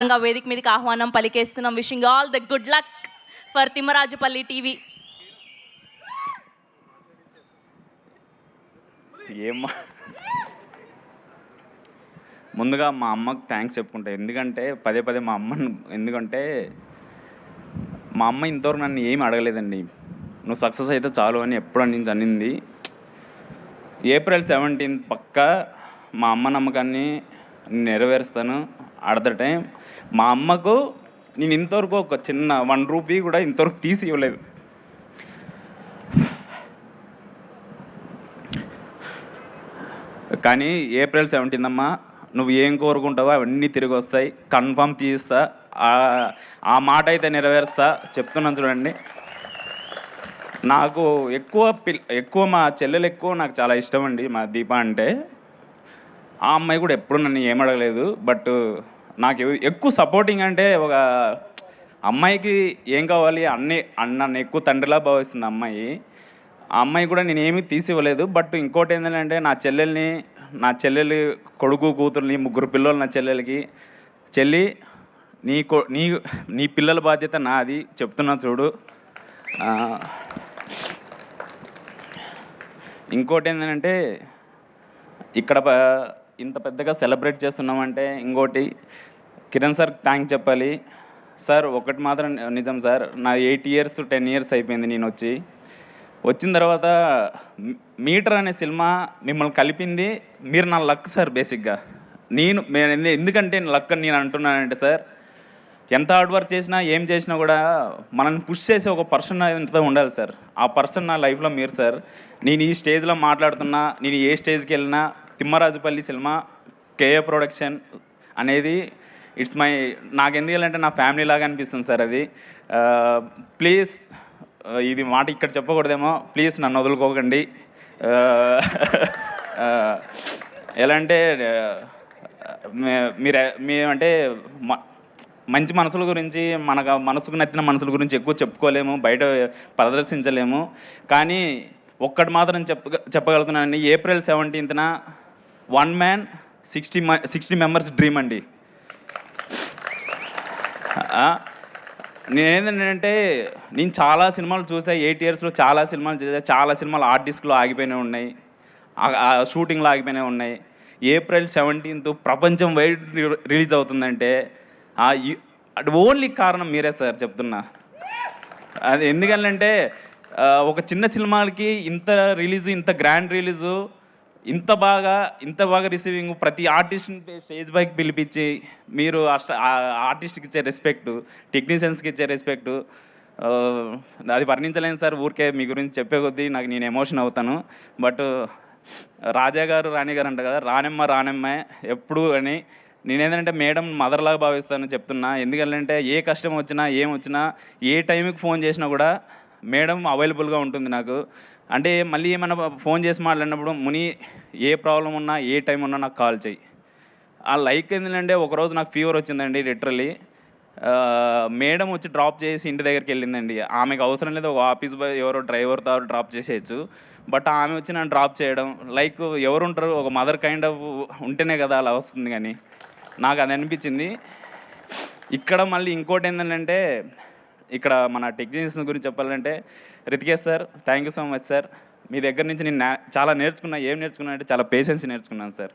వేదిక మీదకి ఆహ్వానం పలికేస్తున్నాం. Wishing all the good luck for Thimmarajupalli TV. ఏమ్మా ముందుగా మా అమ్మకు థ్యాంక్స్ చెప్పుకుంటా. ఎందుకంటే పదే పదే మా అమ్మను ఎందుకంటే మా అమ్మ ఇంతవరకు నన్ను ఏమి అడగలేదండి. నువ్వు సక్సెస్ అయితే చాలు అని ఎప్పుడు నుంచి అనింది. ఏప్రిల్ 17 పక్కా మా అమ్మ నమ్మకాన్ని నెరవేరుస్తాను. అట్ ద టైం మా అమ్మకు నేను ఇంతవరకు ఒక చిన్న 1 రూపీ కూడా ఇంతవరకు తీసి ఇవ్వలేదు. కానీ ఏప్రిల్ 17 అమ్మ నువ్వు ఏం కోరుకుంటావో అవన్నీ తిరిగి వస్తాయి, కన్ఫామ్ తీస్తా, ఆ మాట అయితే నెరవేరుస్తా చెప్తున్నాను. చూడండి, నాకు ఎక్కువ మా చెల్లెలు ఎక్కువ నాకు చాలా ఇష్టం అండి. మా దీప అంటే ఆ అమ్మాయి కూడా ఎప్పుడు నన్ను ఏం అడగలేదు. బట్ నాకు ఎక్కువ సపోర్టింగ్ అంటే ఒక అమ్మాయికి ఏం కావాలి నన్ను ఎక్కువ తండ్రిలా భావిస్తుంది అమ్మాయి. ఆ అమ్మాయి కూడా నేను ఏమీ తీసివ్వలేదు. బట్ ఇంకోటి ఏంటంటే నా చెల్లెలి కొడుకు కూతుర్ని 3 పిల్లలు నా చెల్లెలకి, చెల్లి నీ పిల్లల బాధ్యత నాది చెప్తున్నా చూడు. ఇంకోటి ఏంటంటే ఇక్కడ ఇంత పెద్దగా సెలబ్రేట్ చేస్తున్నామంటే ఇంకోటి కిరణ్ సార్ థ్యాంక్స్ చెప్పాలి. సార్ ఒకటి మాత్రం నిజం సార్, నా 8 ఇయర్స్ 10 ఇయర్స్ అయిపోయింది నేను వచ్చిన తర్వాత మీటర్ అనే సినిమా మిమ్మల్ని కలిపింది. మీరు నా లక్ సార్. బేసిక్గా నేను ఎందుకంటే లక్ అని నేను అంటున్నానంటే సార్, ఎంత హార్డ్ వర్క్ చేసినా ఏం చేసినా కూడా మనల్ని పుష్ చేసే ఒక పర్సన్ ఎంతో ఉండాలి సార్. ఆ పర్సన్ నా లైఫ్లో మీరు సార్. నేను ఈ స్టేజ్లో మాట్లాడుతున్నా, నేను ఏ స్టేజ్కి వెళ్ళినా తిమ్మరాజుపల్లి సినిమా కేఏ ప్రొడక్షన్ అనేది నాకు ఎందుకంటే నా ఫ్యామిలీ లాగా అనిపిస్తుంది సార్. అది ప్లీజ్ ఇది మాట ఇక్కడ చెప్పకూడదేమో, ప్లీజ్ నన్ను వదులుకోకండి. ఎలా అంటే మేమంటే మంచి మనసుల గురించి మనసుకు నచ్చిన మనసుల గురించి ఎక్కువ చెప్పుకోలేము, బయట ప్రదర్శించలేము. కానీ ఒక్కటి మాత్రం చెప్పగలుగుతున్నానండి, ఏప్రిల్ 17న 1 మ్యాన్ 60 మెంబర్స్ డ్రీమ్ అండి. నేనేంటంటే నేను చాలా సినిమాలు చూసా, 8 ఇయర్స్లో చాలా సినిమాలు చూసా. చాలా సినిమాలు ఆర్టిస్ట్లో ఆగిపోయినవి ఉన్నాయి, షూటింగ్లో ఆగిపోయినవి ఉన్నాయి. ఏప్రిల్ 17 ప్రపంచం వైడ్ రిలీజ్ అవుతుందంటే అది ఓన్లీ కారణం మీరే సార్ చెప్తున్నా. అది ఎందుకంటే ఒక చిన్న సినిమాలకి ఇంత రిలీజు, ఇంత గ్రాండ్ రిలీజు, ఇంత బాగా రిసీవింగ్, ప్రతి ఆర్టిస్ట్ని స్టేజ్ పైకి పిలిపించి మీరు ఆర్టిస్ట్కి ఇచ్చే రెస్పెక్టు, టెక్నీషియన్స్కి ఇచ్చే రెస్పెక్టు అది వర్ణించలేను సార్. ఊరికే మీ గురించి చెప్పే కొద్దీ నేను ఎమోషన్ అవుతాను. బట్ రాజా గారు రాణి గారు అంట కదా, రానమ్మ ఎప్పుడు అని నేనేంటంటే మేడం మదర్లాగా భావిస్తాను చెప్తున్నా. ఎందుకంటే ఏ కష్టం వచ్చినా ఏం వచ్చినా ఏ టైంకి ఫోన్ చేసినా కూడా మేడం అవైలబుల్గా ఉంటుంది నాకు. అంటే మళ్ళీ ఏమైనా ఫోన్ చేసి మాట్లాడినప్పుడు ముని ఏ ప్రాబ్లం ఉన్నా ఏ టైం ఉన్నా నాకు కాల్ చేయి. ఆ లైక్ ఏంటంటే ఒకరోజు నాకు ఫీవర్ వచ్చిందండి. లిటరల్లీ మేడం వచ్చి డ్రాప్ చేసి ఇంటి దగ్గరికి వెళ్ళిందండి. ఆమెకు అవసరం లేదు, ఒక ఆఫీస్ బాయ్ ఎవరో డ్రైవర్తో డ్రాప్ చేసేయచ్చు. బట్ ఆమె వచ్చి నన్ను డ్రాప్ చేయడం, లైక్ ఎవరు ఉంటారు, ఒక మదర్ కైండ్ ఆఫ్ ఉంటేనే కదా అలా వస్తుంది. కానీ నాకు అది అనిపించింది. ఇక్కడ మళ్ళీ ఇంకోటి ఏంటంటే ఇక్కడ మన టెక్నీషియన్స్ గురించి చెప్పాలంటే Ritikesh sir, thank you so much sir. మీ దగ్గర నుంచి నేను చాలా నేర్చుకున్నా. ఏం నేర్చుకున్నా అంటే చాలా పేషెన్స్ నేర్చుకున్నాను సార్,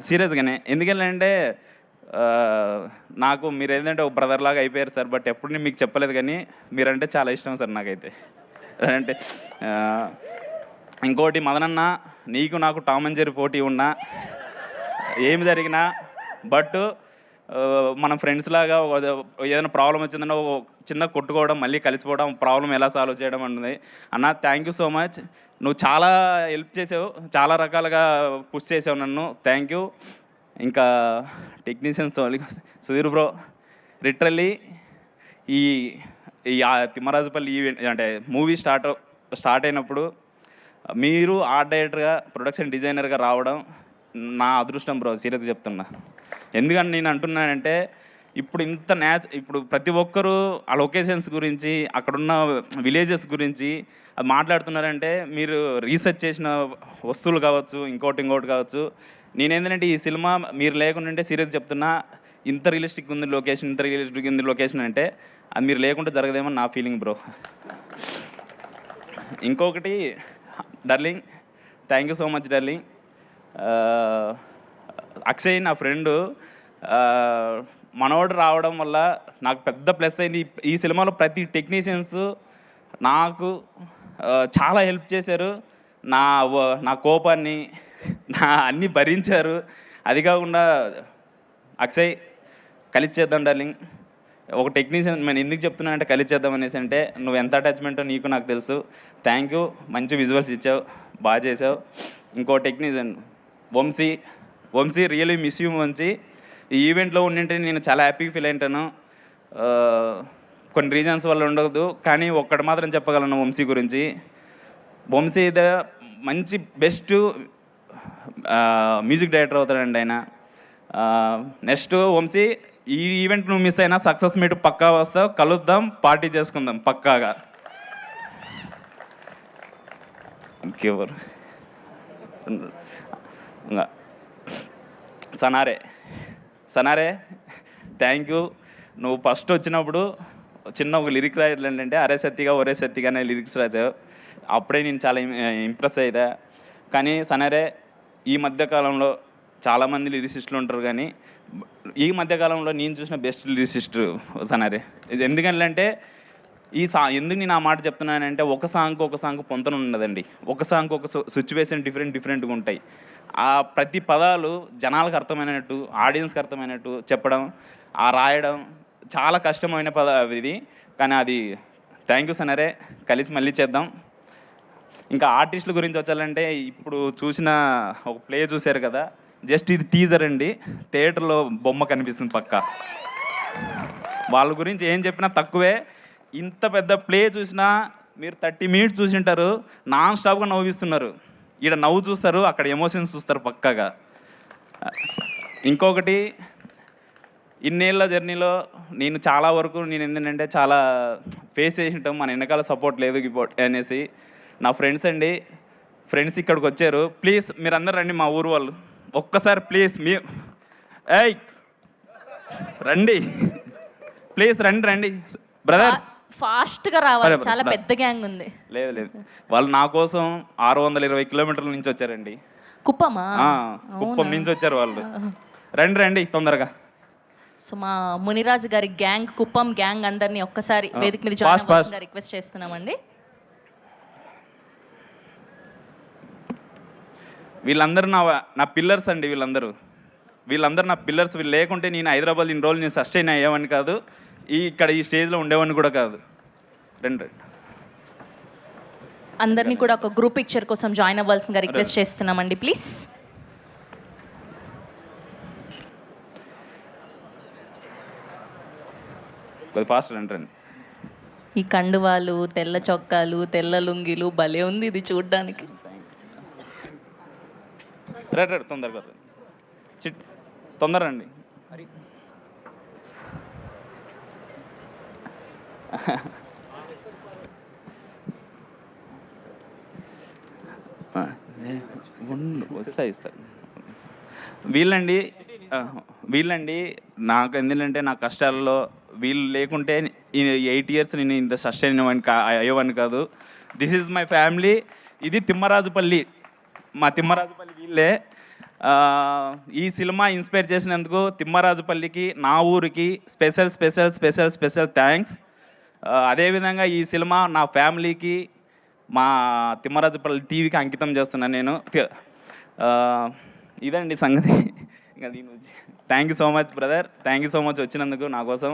సీరియస్గానే. ఎందుకంటే నాకు మీరు ఏంటంటే ఒక బ్రదర్ లాగా అయిపోయారు సార్. బట్ ఎప్పుడు నేను మీకు చెప్పలేదు, కానీ మీరంటే చాలా ఇష్టం సార్ నాకైతే. అంటే ఇంకోటి మదనన్న, నీకు నాకు టామ్ అండ్ జెర్రీ పోటీ ఉన్నా ఏమి జరిగినా బట్ మనం ఫ్రెండ్స్ లాగా ఏదైనా ప్రాబ్లం వచ్చిందంటే చిన్న కొట్టుకోవడం, మళ్ళీ కలిసిపోవడం, ప్రాబ్లం ఎలా సాల్వ్ చేయడం అన్నది. అన్న థ్యాంక్ యూ సో మచ్. నువ్వు చాలా హెల్ప్ చేసావు, చాలా రకాలుగా పుష్ చేసావు నన్ను. Thank you. ఇంకా టెక్నీషియన్స్ సుధీర్ బ్రో, లిటరల్లీ ఈ తిమ్మరాజుపల్లి ఈవెంట్ అంటే మూవీ స్టార్ట్ అయినప్పుడు మీరు ఆర్ట్ డైరెక్టర్గా, ప్రొడక్షన్ డిజైనర్గా రావడం నా అదృష్టం బ్రో, సీరియస్గా చెప్తున్నా. ఎందుకని నేను అంటున్నానంటే ఇప్పుడు ప్రతి ఒక్కరూ ఆ లొకేషన్స్ గురించి, అక్కడున్న విలేజెస్ గురించి అది మాట్లాడుతున్నారంటే మీరు రీసెర్చ్ చేసిన వస్తువులు కావచ్చు, ఇంకోటి కావచ్చు. నేనేంటంటే ఈ సినిమా మీరు లేకుండా సీరియస్ చెప్తున్నా, ఇంత రియలిస్టిక్ ఉంది లొకేషన్, ఇంత రియలిస్టిక్ ఉంది లొకేషన్ అంటే అది మీరు లేకుండా జరగదేమో నా ఫీలింగ్ బ్రో. ఇంకొకటి darling, thank you so much darling. Akshay నా ఫ్రెండు, మనోడు రావడం వల్ల నాకు పెద్ద ప్లస్ అయింది. ఈ సినిమాలో ప్రతి టెక్నీషియన్స్ నాకు చాలా హెల్ప్ చేశారు. నా కోపాన్ని అన్నీ భరించారు. అది కాకుండా అక్షయ్ కలిసి చేద్దాం డార్లింగ్. ఒక టెక్నీషియన్ నేను ఎందుకు చెప్తున్నానంటే కలిసి చేద్దాం అనేసి అంటే నువ్వు ఎంత అటాచ్మెంటో నీకు నాకు తెలుసు. థ్యాంక్ యూ, మంచి విజువల్స్ ఇచ్చావు, బాగా చేసావు. ఇంకో technician Vamshi really miss you Vamshi. ఈ ఈవెంట్లో ఉండింటే నేను చాలా హ్యాపీగా ఫీల్ అయింటాను. కొన్ని రీజన్స్ వల్ల ఉండదు, కానీ ఒక్కటి మాత్రం చెప్పగలను వంశీ గురించి. వంశీ మంచి బెస్ట్ మ్యూజిక్ డైరెక్టర్ అవుతాడండి ఆయన. నెక్స్ట్ వంశీ, ఈ ఈవెంట్ నువ్వు మిస్ అయినా సక్సెస్ మీట్ పక్కా వస్తావు, కలుద్దాం, పార్టీ చేసుకుందాం పక్కాగా. ఇంకెవరు? సనారే థ్యాంక్ యూ. నువ్వు ఫస్ట్ వచ్చినప్పుడు చిన్న ఒక లిరిక్ రాయట్లు ఏంటంటే అరే సత్తిగా ఒరే సత్తిగా అనే లిరిక్స్ రాసావు. అప్పుడే నేను చాలా ఇంప్రెస్ అయ్యా. కానీ సనారే, ఈ మధ్యకాలంలో చాలామంది లిరిసిస్టులు ఉంటారు, కానీ ఈ మధ్యకాలంలో నేను చూసిన బెస్ట్ లిరిసిస్ట్ సనారే. ఎందుకంటే ఎందుకు నేను ఆ మాట చెప్తున్నానంటే ఒక సాంగ్ పొంతన ఉండదండి. ఒక సాంగ్ ఒక సిచ్యువేషన్ డిఫరెంట్గా ఉంటాయి. ఆ ప్రతి పదాలు జనాలకు అర్థమైనట్టు, ఆడియన్స్కి అర్థమైనట్టు చెప్పడం, రాయడం చాలా కష్టమైన ఇది. కానీ అది థ్యాంక్ యూ సనారే, కలిసి మళ్ళీ చేద్దాం. ఇంకా ఆర్టిస్టుల గురించి వచ్చాలంటే ఇప్పుడు చూసిన ఒక ప్లే చూశారు కదా, జస్ట్ ఇది టీజర్ అండి. థియేటర్లో బొమ్మ కనిపిస్తుంది పక్కా. వాళ్ళ గురించి ఏం చెప్పినా తక్కువే. ఇంత పెద్ద ప్లే చూసినా మీరు 30 మినిట్స్ చూసింటారు, నాన్ స్టాప్గా నవ్విస్తున్నారు. ఈడ నవ్వు చూస్తారు, అక్కడ ఎమోషన్స్ చూస్తారు పక్కాగా. ఇంకొకటి, ఇన్నేళ్ళ జర్నీలో నేను చాలా వరకు ఏంటంటే చాలా ఫేస్ చేసి ఉంటాం. మన వెనకాల సపోర్ట్ లేదు అనేసి. నా ఫ్రెండ్స్ అండి, ఫ్రెండ్స్ ఇక్కడికి వచ్చారు. ప్లీజ్ మీరు అందరు రండి, మా ఊరు వాళ్ళు ఒక్కసారి ప్లీజ్. రండి ప్లీజ్, రండి బ్రదర్. ఫాస్ట్గా రావాలి, చాలా పెద్ద గ్యాంగ్ ఉంది. లేదు వాళ్ళు నా కోసం 620 కిలోమీటర్ల నుంచి వచ్చారండి. కుప్పమా? కుప్పం నుంచి వచ్చారు వాళ్ళు. రండి తొందరగా. సో మా మునిరాజు గారి గ్యాంగ్, కుప్పం గ్యాంగ్ అందరినీ ఒక్కసారి వేదిక మీద జాయిన్ అవ్వాల్సిందిగా రిక్వెస్ట్ చేస్తున్నామండి. వీళ్ళందరూ నా పిల్లర్స్ అండి. వీళ్ళందరూ నా పిల్లర్స్. వీళ్ళు లేకుంటే నేను హైదరాబాద్ ఇన్ని రోజులు నేను సస్టైన్ అయ్యేవాడిని కాదు, ఇక్కడ ఈ స్టేజ్లో ఉండేవాడిని కూడా కాదు. రండి అందరినీ కూడా ఒక గ్రూప్ పిక్చర్ కోసం జాయిన్ అవ్వాల్సిందిగా రిక్వెస్ట్ చేస్తున్నామండి ప్లీజ్. కొద్ది ఫాస్ట్ రండి. ఈ కండువాలు, తెల్ల చొక్కాలు, తెల్ల లుంగీలు భలే ఉంది ఇది చూడ్డానికి. రండి తొందరగా రండి. ఇస్తారు వీళ్ళండి నాకు ఎందుకంటే నా కష్టాలలో వీళ్ళు లేకుంటే 8 years నేను ఇంత సస్టైన్ అయ్యేవాడిని కాదు. This is my family. ఇది తిమ్మరాజుపల్లి, మా తిమ్మరాజుపల్లి వీళ్ళే. ఈ సినిమా ఇన్స్పైర్ చేసినందుకు తిమ్మరాజుపల్లికి, నా ఊరికి స్పెషల్ థ్యాంక్స్. అదేవిధంగా ఈ సినిమా నా ఫ్యామిలీకి, మా తిమ్మరాజుపల్లి టీవీకి అంకితం చేస్తున్నాను నేను. ఇదండి సంగతి. ఇంకా దీని నుంచి thank you so much brother, thank you so much వచ్చినందుకు నా కోసం.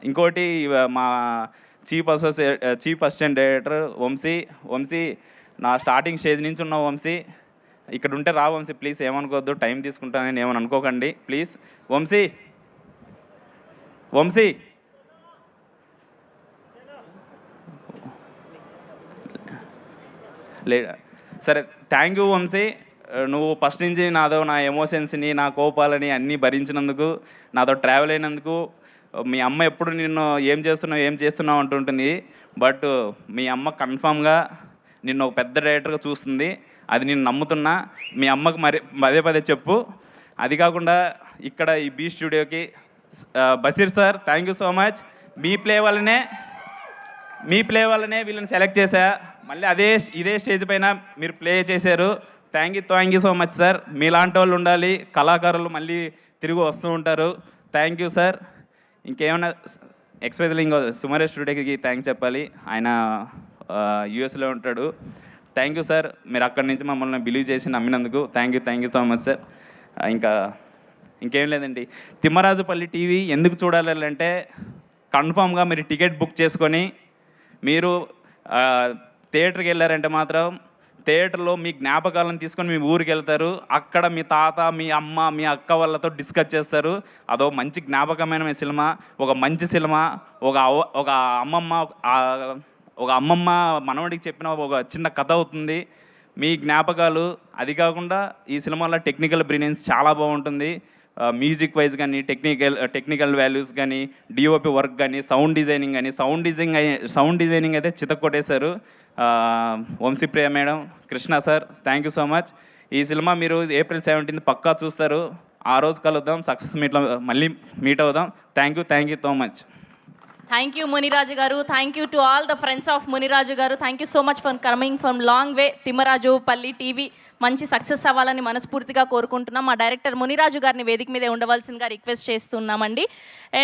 ఇంకోటి మా చీఫ్ అసిస్టెంట్ డైరెక్టర్ వంశీ నా స్టార్టింగ్ స్టేజ్ నుంచి ఉన్న వంశీ. ఇక్కడ ఉంటే రా వంశీ ప్లీజ్, ఏమనుకోవద్దు, టైం తీసుకుంటానని ఏమని అనుకోకండి ప్లీజ్. వంశీ సరే థ్యాంక్ యూ వంశీ. నువ్వు ఫస్ట్ నుంచి నా ఎమోషన్స్ని, నా కోపాలని అన్నీ భరించినందుకు, నాతో ట్రావెల్ అయినందుకు. మీ అమ్మ ఎప్పుడు నిన్ను ఏం చేస్తున్నావు అంటుంటుంది, బట్ మీ అమ్మ కన్ఫామ్గా నిన్ను ఒక పెద్ద డైరెక్టర్గా చూస్తుంది. అది నేను నమ్ముతున్నా. మీ అమ్మకు పదే చెప్పు. అది కాకుండా ఇక్కడ ఈ బీ స్టూడియోకి Basheer sir thank you so much. మీ ప్లే వల్లనే వీళ్ళని సెలెక్ట్ చేశా. మళ్ళీ ఇదే స్టేజ్ పైన మీరు ప్లే చేశారు. Thank you so much sir. మీలాంటి వాళ్ళు ఉండాలి, కళాకారులు మళ్ళీ తిరిగి వస్తూ ఉంటారు. Thank you sir. ఇంకేమైనా ఎక్స్పెషల్లీ ఇంకో సుమారేష్ స్టూడియోకి థ్యాంక్స్ చెప్పాలి. ఆయన యూఎస్లో ఉంటాడు. థ్యాంక్ యూ సార్, మీరు అక్కడి నుంచి మమ్మల్ని బిలీవ్ చేసి నమ్మినందుకు thank you so much sir. ఇంకేం లేదండి. తిమ్మరాజుపల్లి టీవీ ఎందుకు చూడాలి అంటే కన్ఫామ్గా మీరు టికెట్ బుక్ చేసుకొని మీరు థియేటర్కి వెళ్ళారంటే మాత్రం థియేటర్లో మీ జ్ఞాపకాలను తీసుకొని మీ ఊరికి వెళ్తారు. అక్కడ మీ తాత, మీ అమ్మ, మీ అక్క వాళ్ళతో డిస్కస్ చేస్తారు. అదో మంచి జ్ఞాపకమైన సినిమా, ఒక మంచి సినిమా. ఒక అమ్మమ్మ మనవడికి చెప్పిన ఒక చిన్న కథ అవుతుంది. మీ జ్ఞాపకాలు. అది కాకుండా ఈ సినిమాలో టెక్నికల్ బ్రిలియన్స్ చాలా బాగుంటుంది. మ్యూజిక్ వైజ్ కానీ, టెక్నికల్ వాల్యూస్ కానీ, డిఓపి వర్క్ కానీ, సౌండ్ డిజైనింగ్ అయితే చితక్కొట్టేశారు. Vamshipriya madam, Krishna sir thank you so much. ఈ సినిమా మీరు April 17 పక్కా చూస్తారు. ఆ రోజు కలుద్దాం, సక్సెస్ మీట్లో మళ్ళీ మీట్ అవుదాం. Thank you so much. Thank you Muniraju garu. Thank you to all the friends of Muniraju garu. Thank you so much for coming from long way. Thimmarajupalli TV మంచి సక్సెస్ అవ్వాలని మనస్ఫూర్తిగా కోరుకుంటున్నాం. మా డైరెక్టర్ మునిరాజు గారిని వేదిక మీదే ఉండవలసిందిగా రిక్వెస్ట్ చేస్తున్నామండి.